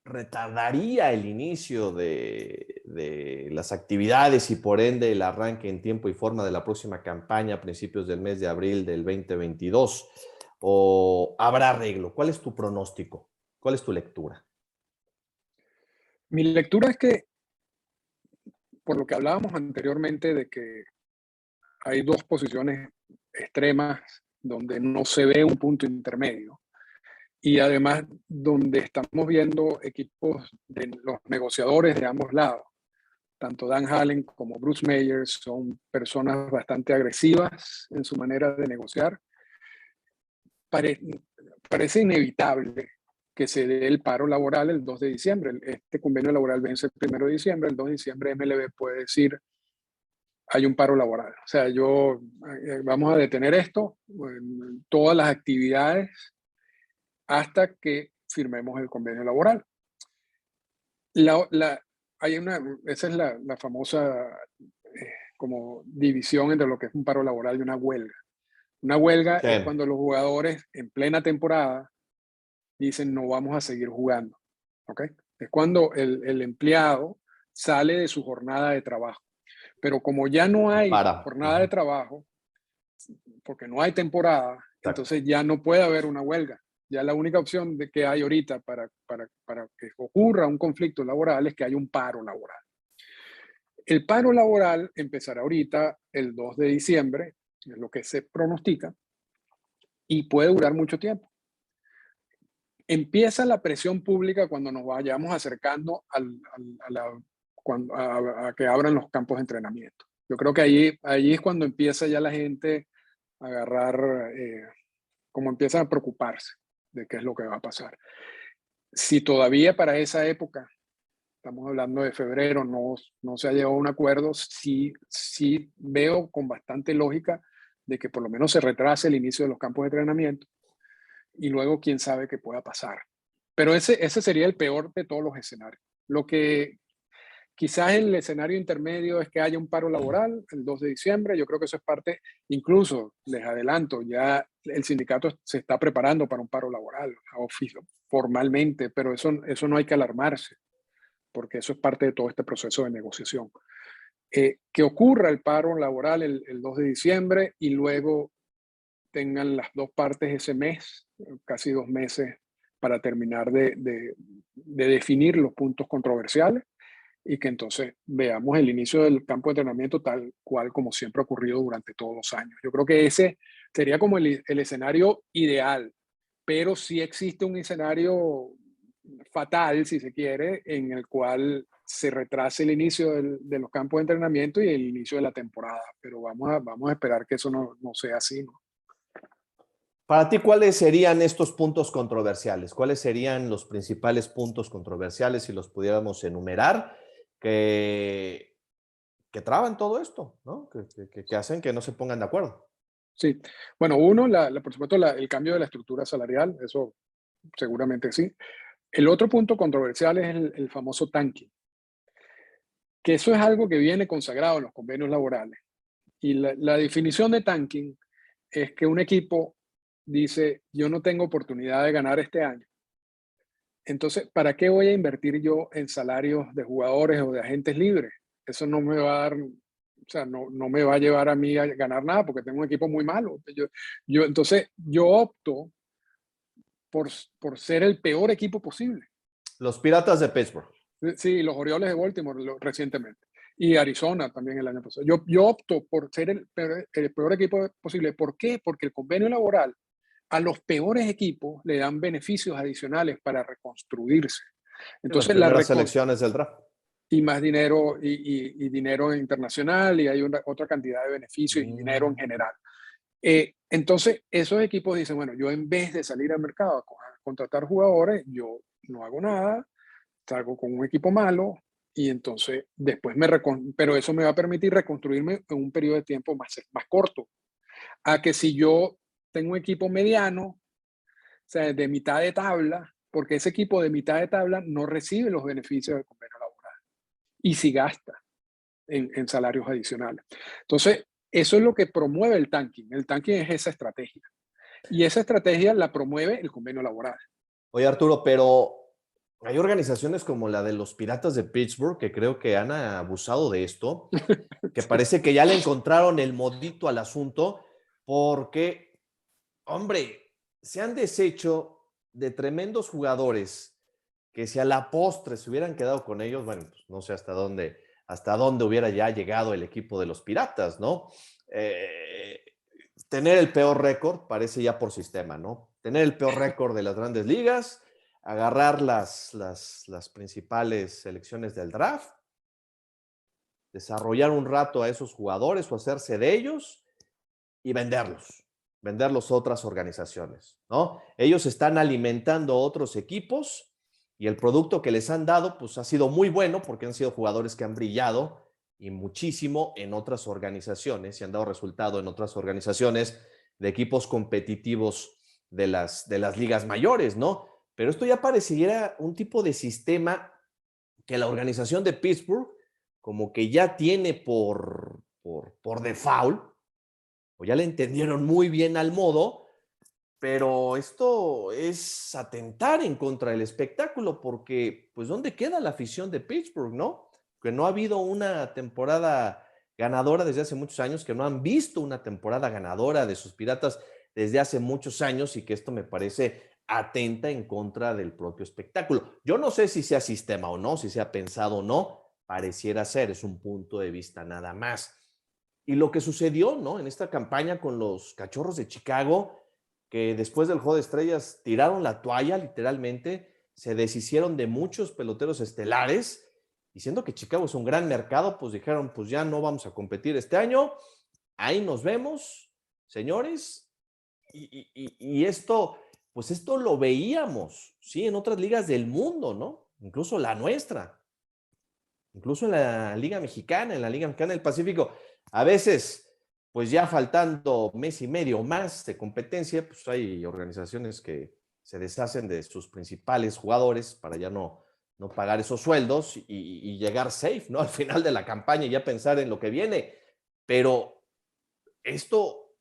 retardaría el inicio de las actividades y por ende el arranque en tiempo y forma de la próxima campaña a principios del mes de abril del 2022. ¿O habrá arreglo? ¿Cuál es tu pronóstico? ¿Cuál es tu lectura? Mi lectura es que, por lo que hablábamos anteriormente, de que hay 2 posiciones extremas donde no se ve un punto intermedio. Y además donde estamos viendo equipos de los negociadores de ambos lados. Tanto Dan Hallen como Bruce Meyers son personas bastante agresivas en su manera de negociar. Parece inevitable que se dé el paro laboral el 2 de diciembre. Este convenio laboral vence el 1 de diciembre, el 2 de diciembre MLB puede decir, hay un paro laboral. O sea, vamos a detener esto, todas las actividades, hasta que firmemos el convenio laboral. Esa es la famosa como división entre lo que es un paro laboral y una huelga. Una huelga Sí. es cuando los jugadores en plena temporada dicen no vamos a seguir jugando. ¿Okay? Es cuando el empleado sale de su jornada de trabajo. Pero como ya no hay jornada de trabajo, porque no hay temporada, entonces ya no puede haber una huelga. Ya la única opción que hay ahorita para que ocurra un conflicto laboral es que haya un paro laboral. El paro laboral empezará ahorita el 2 de diciembre, es lo que se pronostica, y puede durar mucho tiempo. Empieza la presión pública cuando nos vayamos acercando a que abran los campos de entrenamiento. Yo creo que ahí es cuando empieza ya la gente a agarrar, como empieza a preocuparse de qué es lo que va a pasar. Si todavía para esa época, estamos hablando de febrero, no se ha llegado a un acuerdo, sí veo con bastante lógica de que por lo menos se retrase el inicio de los campos de entrenamiento y luego quién sabe qué pueda pasar. Pero ese sería el peor de todos los escenarios. Lo que quizás el escenario intermedio es que haya un paro laboral el 2 de diciembre. Yo creo que eso es parte, incluso les adelanto, ya el sindicato se está preparando para un paro laboral formalmente, pero eso no hay que alarmarse, porque eso es parte de todo este proceso de negociación. Que ocurra el paro laboral el 2 de diciembre y luego tengan las dos partes ese mes, casi 2 meses, para terminar de definir los puntos controversiales y que entonces veamos el inicio del campo de entrenamiento tal cual como siempre ha ocurrido durante todos los años. Yo creo que ese sería como el escenario ideal, pero sí existe un escenario fatal, si se quiere, en el cual se retrase el inicio de los campos de entrenamiento y el inicio de la temporada, pero vamos a esperar que eso no sea así, ¿no? Para ti, ¿cuáles serían estos puntos controversiales? ¿Cuáles serían los principales puntos controversiales si los pudiéramos enumerar que traban todo esto, ¿no? Que hacen que no se pongan de acuerdo? Sí, bueno, uno, por supuesto, el cambio de la estructura salarial, eso seguramente sí. El otro punto controversial es el famoso tanking, que eso es algo que viene consagrado en los convenios laborales. Y la definición de tanking es que un equipo dice, yo no tengo oportunidad de ganar este año. Entonces, ¿para qué voy a invertir yo en salarios de jugadores o de agentes libres? Eso no me va a dar, o sea, no me va a llevar a mí a ganar nada porque tengo un equipo muy malo. Entonces, yo opto por ser el peor equipo posible. Los Piratas de Pittsburgh. Sí, los Orioles de Baltimore recientemente. Y Arizona también el año pasado. Yo opto por ser el peor equipo posible. ¿Por qué? Porque el convenio laboral a los peores equipos le dan beneficios adicionales para reconstruirse. Entonces, las selecciones del draft. Y más dinero, y dinero internacional, y hay otra cantidad de beneficios y dinero en general. Entonces, esos equipos dicen, bueno, yo en vez de salir al mercado a contratar jugadores, yo no hago nada, salgo con un equipo malo, y entonces después pero eso me va a permitir reconstruirme en un periodo de tiempo más corto. A que si yo tengo un equipo mediano, o sea, de mitad de tabla, porque ese equipo de mitad de tabla no recibe los beneficios del convenio laboral y si gasta en salarios adicionales. Entonces, eso es lo que promueve el tanking. El tanking es esa estrategia. Y esa estrategia la promueve el convenio laboral. Oye, Arturo, pero hay organizaciones como la de los Piratas de Pittsburgh que creo que han abusado de esto, que parece que ya le encontraron el modito al asunto, porque, hombre, se han deshecho de tremendos jugadores que si a la postre se hubieran quedado con ellos, bueno, pues no sé hasta dónde hubiera ya llegado el equipo de los Piratas, ¿no? Tener el peor récord parece ya por sistema, ¿no? Tener el peor récord de las grandes ligas, agarrar las principales selecciones del draft, desarrollar un rato a esos jugadores o hacerse de ellos y venderlos. venderlos a otras organizaciones, ¿no? Ellos están alimentando otros equipos y el producto que les han dado pues ha sido muy bueno porque han sido jugadores que han brillado y muchísimo en otras organizaciones y han dado resultado en otras organizaciones de equipos competitivos de las ligas mayores, ¿no? Pero esto ya pareciera un tipo de sistema que la organización de Pittsburgh como que ya tiene por default, o ya le entendieron muy bien al modo, pero esto es atentar en contra del espectáculo, porque pues ¿dónde queda la afición de Pittsburgh, no? Que no ha habido una temporada ganadora desde hace muchos años, que no han visto una temporada ganadora de sus Piratas desde hace muchos años y que esto me parece atenta en contra del propio espectáculo. Yo no sé si sea sistema o no, si sea pensado o no, pareciera ser, es un punto de vista nada más. Y lo que sucedió, ¿no? En esta campaña con los Cachorros de Chicago, que después del juego de estrellas tiraron la toalla, literalmente, se deshicieron de muchos peloteros estelares, diciendo que Chicago es un gran mercado, pues dijeron, pues ya no vamos a competir este año, ahí nos vemos, señores, y esto, pues esto lo veíamos, ¿sí? En otras ligas del mundo, ¿no? Incluso la nuestra, incluso en la Liga Mexicana, en la Liga Mexicana del Pacífico, a veces, pues ya faltando mes y medio más de competencia, pues hay organizaciones que se deshacen de sus principales jugadores para ya no pagar esos sueldos y llegar safe, ¿no? Al final de la campaña y ya pensar en lo que viene. Pero esto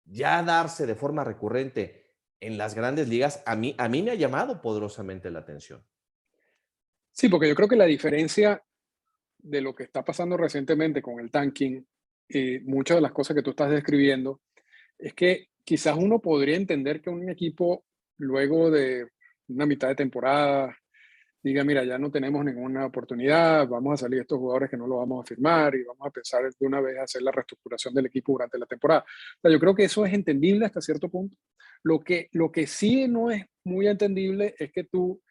ya darse de forma recurrente en las grandes ligas, a mí me ha llamado poderosamente la atención. Sí, porque yo creo que la diferencia de lo que está pasando recientemente con el tanking y muchas de las cosas que tú estás describiendo es que quizás uno podría entender que un equipo luego de una mitad de temporada diga, mira, ya no tenemos ninguna oportunidad, vamos a salir estos jugadores que no lo vamos a firmar y vamos a pensar de una vez hacer la reestructuración del equipo durante la temporada. O sea, yo creo que eso es entendible hasta cierto punto. Lo que sí no es muy entendible es que tú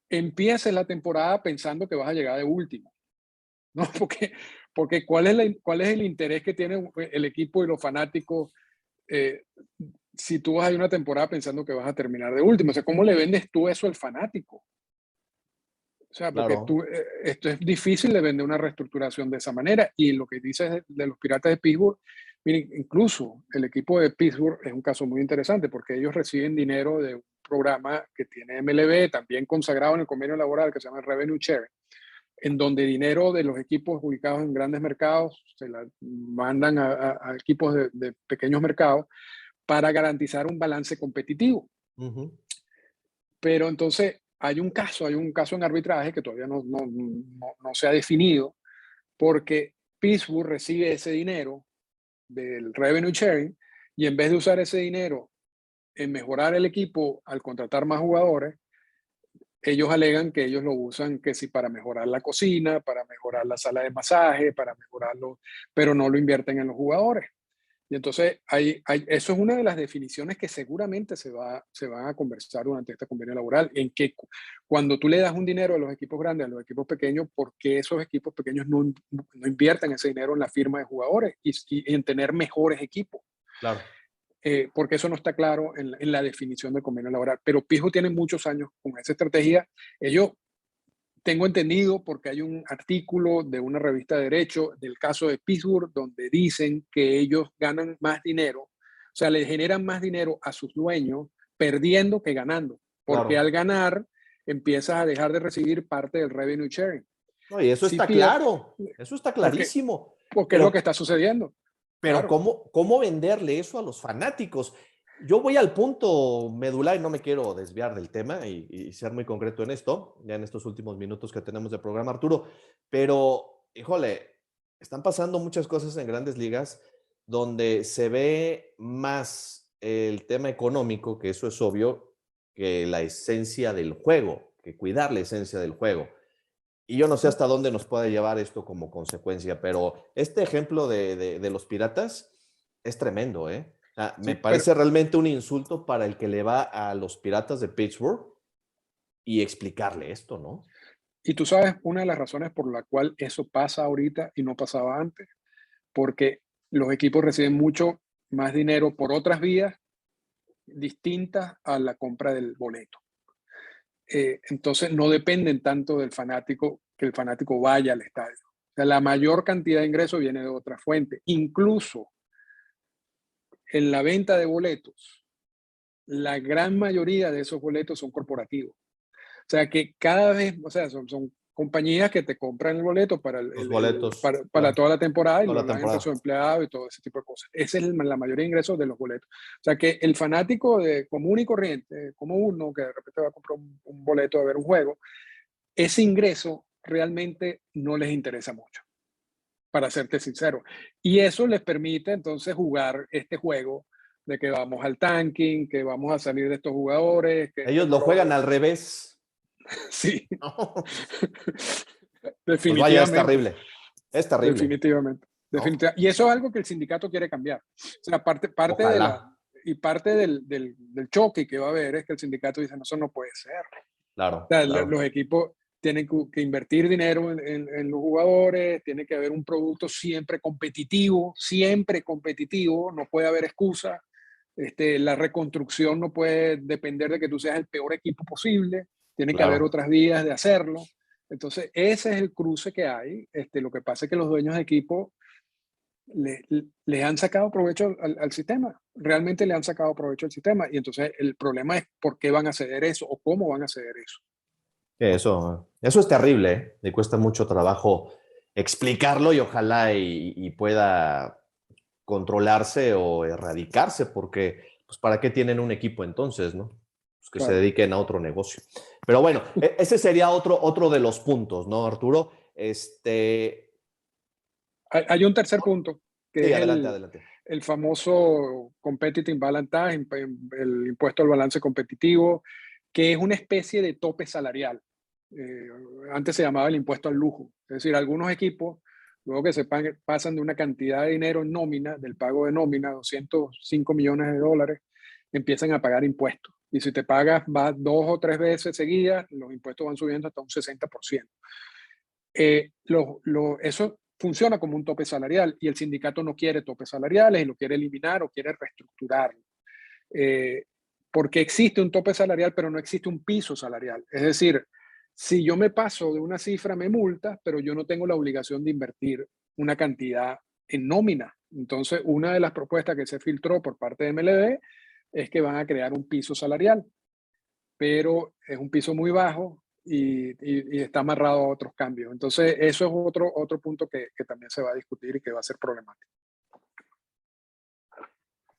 empieces la temporada pensando que vas a llegar de último, ¿no? Porque ¿cuál es el interés que tiene el equipo y los fanáticos eh, si tú vas a ir una temporada pensando que vas a terminar de último? O sea, ¿cómo le vendes tú eso al fanático? O sea, porque Claro. esto es difícil de vender una reestructuración de esa manera. Y lo que dices de los Piratas de Pittsburgh, miren, incluso el equipo de Pittsburgh es un caso muy interesante porque ellos reciben dinero de un programa que tiene MLB, también consagrado en el convenio laboral, que se llama Revenue Sharing, en donde dinero de los equipos ubicados en grandes mercados se la mandan a equipos de pequeños mercados para garantizar un balance competitivo. Uh-huh. Pero entonces hay un caso en arbitraje que todavía no se ha definido, porque Pittsburgh recibe ese dinero del revenue sharing y en vez de usar ese dinero en mejorar el equipo al contratar más jugadores, ellos alegan que ellos lo usan que si para mejorar la cocina, para mejorar la sala de masaje, para mejorarlo, pero no lo invierten en los jugadores. Y entonces eso es una de las definiciones que seguramente se van a conversar durante esta convenio laboral, en que cuando tú le das un dinero a los equipos grandes, a los equipos pequeños, ¿por qué esos equipos pequeños no invierten ese dinero en la firma de jugadores y en tener mejores equipos? Claro. Porque eso no está claro en la definición del convenio laboral. Pero Pijo tiene muchos años con esa estrategia. Ellos, tengo entendido, porque hay un artículo de una revista de derecho del caso de Pittsburgh, donde dicen que ellos ganan más dinero, o sea, le generan más dinero a sus dueños perdiendo que ganando, porque Claro. al ganar empiezas a dejar de recibir parte del revenue sharing. No, y Sí, pierde, eso está porque, clarísimo, porque es lo que pero está sucediendo. Pero Claro. ¿cómo venderle eso a los fanáticos? Yo voy al punto medular y no me quiero desviar del tema y ser muy concreto en esto, ya en estos últimos minutos que tenemos de programa, Arturo, pero, híjole, están pasando muchas cosas en grandes ligas donde se ve más el tema económico, que eso es obvio, que la esencia del juego, que cuidar la esencia del juego. Y yo no sé hasta dónde nos puede llevar esto como consecuencia, pero este ejemplo de los Piratas es tremendo, ¿eh? O sea, me Sí, pero parece realmente un insulto para el que le va a los Piratas de Pittsburgh y explicarle esto, ¿no? y tú sabes una de las razones por la cual eso pasa ahorita y no pasaba antes, porque los equipos reciben mucho más dinero por otras vías distintas a la compra del boleto. Entonces no dependen tanto del fanático, que el fanático vaya al estadio. O sea, la mayor cantidad de ingresos viene de otra fuente. Incluso en la venta de boletos, la gran mayoría de esos boletos son corporativos. O sea que cada vez, o sea, son compañías que te compran el boleto para, Los boletos. para Claro, toda la temporada y toda lo la dan entre temporada. sus empleados y todo ese tipo de cosas. Esa es la mayoría de ingresos de los boletos. O sea que el fanático común y corriente, como uno que de repente va a comprar un boleto a ver un juego, ese ingreso realmente no les interesa mucho, para serte sincero. Y eso les permite entonces jugar este juego de que vamos al tanking, que vamos a salir de estos jugadores. Que Ellos lo juegan al revés. Sí. No. Pues vaya, es Definitivamente. terrible. Es terrible. Definitivamente. ¿No? Y eso es algo que el sindicato quiere cambiar. O sea, parte Ojalá. parte del choque que va a haber es que el sindicato dice, no, eso no puede ser. Claro, O sea, claro. los equipos tienen que invertir dinero en los jugadores, tiene que haber un producto siempre competitivo, no puede haber excusa. La reconstrucción no puede depender de que tú seas el peor equipo posible, tiene que haber Claro. otras vías de hacerlo. Entonces, ese es el cruce que hay. Lo que pasa es que los dueños de equipo le han sacado provecho al sistema, realmente le han sacado provecho al sistema. Y entonces el problema es por qué van a ceder eso o cómo van a ceder eso. Eso es terrible, ¿eh? Le cuesta mucho trabajo explicarlo y ojalá y pueda controlarse o erradicarse, porque pues ¿para qué tienen un equipo entonces, no? Pues que Claro. se dediquen a otro negocio. Pero bueno, ese sería otro de los puntos, ¿no, Arturo? Hay un tercer punto, que Sí, es adelante. el famoso Competitive Balance Time, el impuesto al balance competitivo, que es una especie de tope salarial. Antes se llamaba el impuesto al lujo. Es decir, algunos equipos, luego que se pasan de una cantidad de dinero en nómina, del pago de nómina, 205 millones de dólares, empiezan a pagar impuestos. Y si te pagas vas 2 o 3 veces seguidas, los impuestos van subiendo hasta un 60%. Eso funciona como un tope salarial y el sindicato no quiere topes salariales y lo quiere eliminar o quiere reestructurarlo. Porque existe un tope salarial, pero no existe un piso salarial. Es decir, si yo me paso de una cifra, me multa, pero yo no tengo la obligación de invertir una cantidad en nómina. Entonces, una de las propuestas que se filtró por parte de MLB es que van a crear un piso salarial, pero es un piso muy bajo y está amarrado a otros cambios. Entonces, eso es otro punto que también se va a discutir y que va a ser problemático.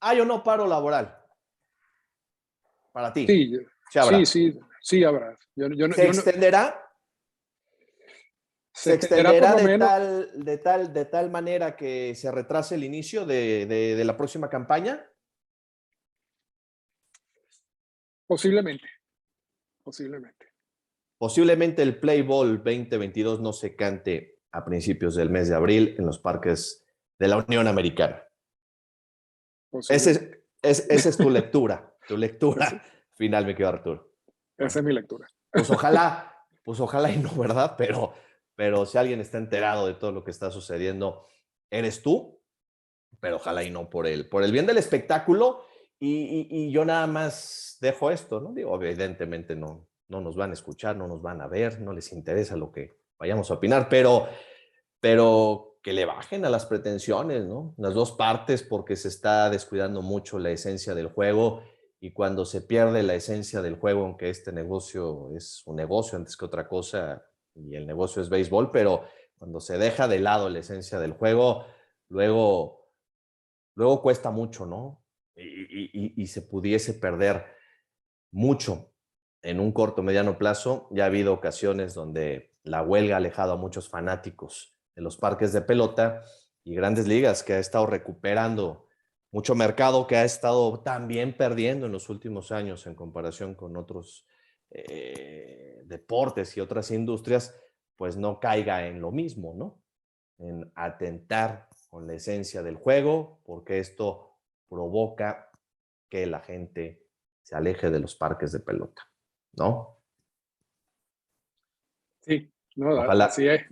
¿Hay o no paro laboral? Para ti. Sí habrá. ¿Se extenderá? ¿Se extenderá por extenderá lo menos, de tal manera que se retrase el inicio de la próxima campaña? posiblemente. Posiblemente el Play Ball 2022 no se cante a principios del mes de abril en los parques de la Unión Americana. Esa es tu lectura. Final, me quedo, Arturo. Esa es mi lectura. Pues ojalá y no, ¿verdad? Pero si alguien está enterado de todo lo que está sucediendo, eres tú, pero ojalá y no por el bien del espectáculo. Y yo nada más dejo esto, ¿no? Digo, evidentemente no nos van a escuchar, no nos van a ver, no les interesa lo que vayamos a opinar, pero que le bajen a las pretensiones, ¿no? Las dos partes, porque se está descuidando mucho la esencia del juego. Y cuando se pierde la esencia del juego, aunque este negocio es un negocio antes que otra cosa, y el negocio es béisbol, pero cuando se deja de lado la esencia del juego, luego cuesta mucho, ¿no? Y se pudiese perder mucho en un corto, mediano plazo. Ya ha habido ocasiones donde la huelga ha alejado a muchos fanáticos de los parques de pelota y Grandes Ligas, que ha estado recuperando mucho mercado, que ha estado también perdiendo en los últimos años en comparación con otros deportes y otras industrias, pues no caiga en lo mismo, ¿no? En atentar con la esencia del juego, porque esto provoca que la gente se aleje de los parques de pelota, ¿no? Sí, no, Ojalá así es.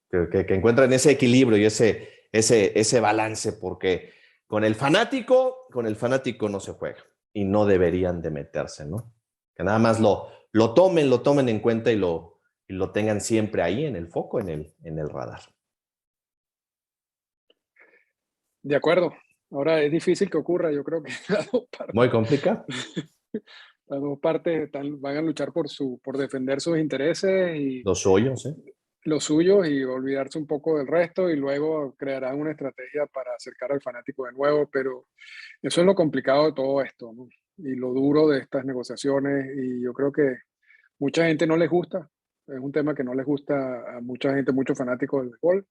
que encuentren ese equilibrio y ese balance, porque con el fanático no se juega y no deberían de meterse, ¿no? Que nada más lo tomen en cuenta y lo tengan siempre ahí en el foco, en el radar. De acuerdo. Ahora es difícil que ocurra, yo creo que las dos partes, Muy complicado. las dos partes van a luchar por defender sus intereses y Los suyos, ¿eh? los suyos y olvidarse un poco del resto y luego crearán una estrategia para acercar al fanático de nuevo, pero eso es lo complicado de todo esto, ¿no? Y lo duro de estas negociaciones, y yo creo que mucha gente no les gusta, es un tema que no les gusta a mucha gente, muchos fanáticos del béisbol.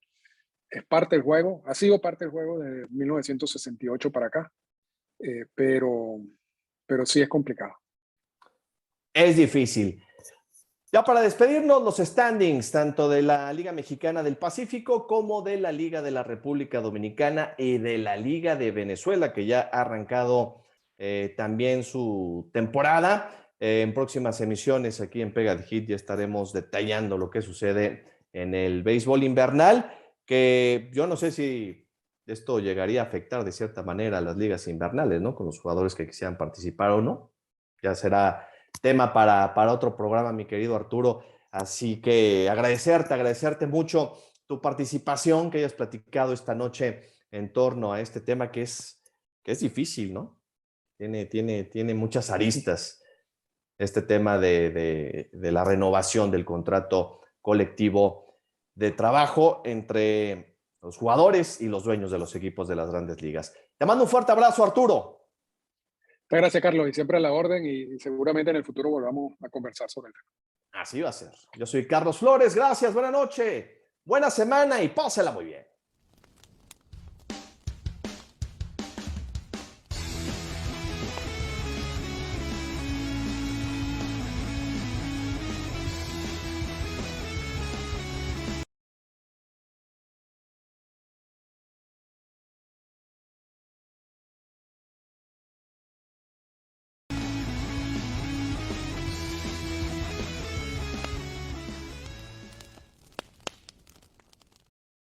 Es parte del juego, ha sido parte del juego de 1968 para acá, pero sí es complicado. Es difícil. Ya para despedirnos, los standings, tanto de la Liga Mexicana del Pacífico como de la Liga de la República Dominicana y de la Liga de Venezuela, que ya ha arrancado también su temporada. En próximas emisiones aquí en Pega de Hit ya estaremos detallando lo que sucede en el béisbol invernal, que yo no sé si esto llegaría a afectar de cierta manera a las ligas invernales, ¿no? Con los jugadores que quisieran participar o no. Ya será tema para otro programa, mi querido Arturo. Así que agradecerte mucho tu participación, que hayas platicado esta noche en torno a este tema que es difícil, ¿no? Tiene muchas aristas este tema de la renovación del contrato colectivo de trabajo entre los jugadores y los dueños de los equipos de las grandes ligas. Te mando un fuerte abrazo, Arturo. Muchas gracias, Carlos, y siempre a la orden, y seguramente en el futuro volvamos a conversar sobre el tema. Así va a ser. Yo soy Carlos Flores, gracias, buena noche, buena semana y pásela muy bien.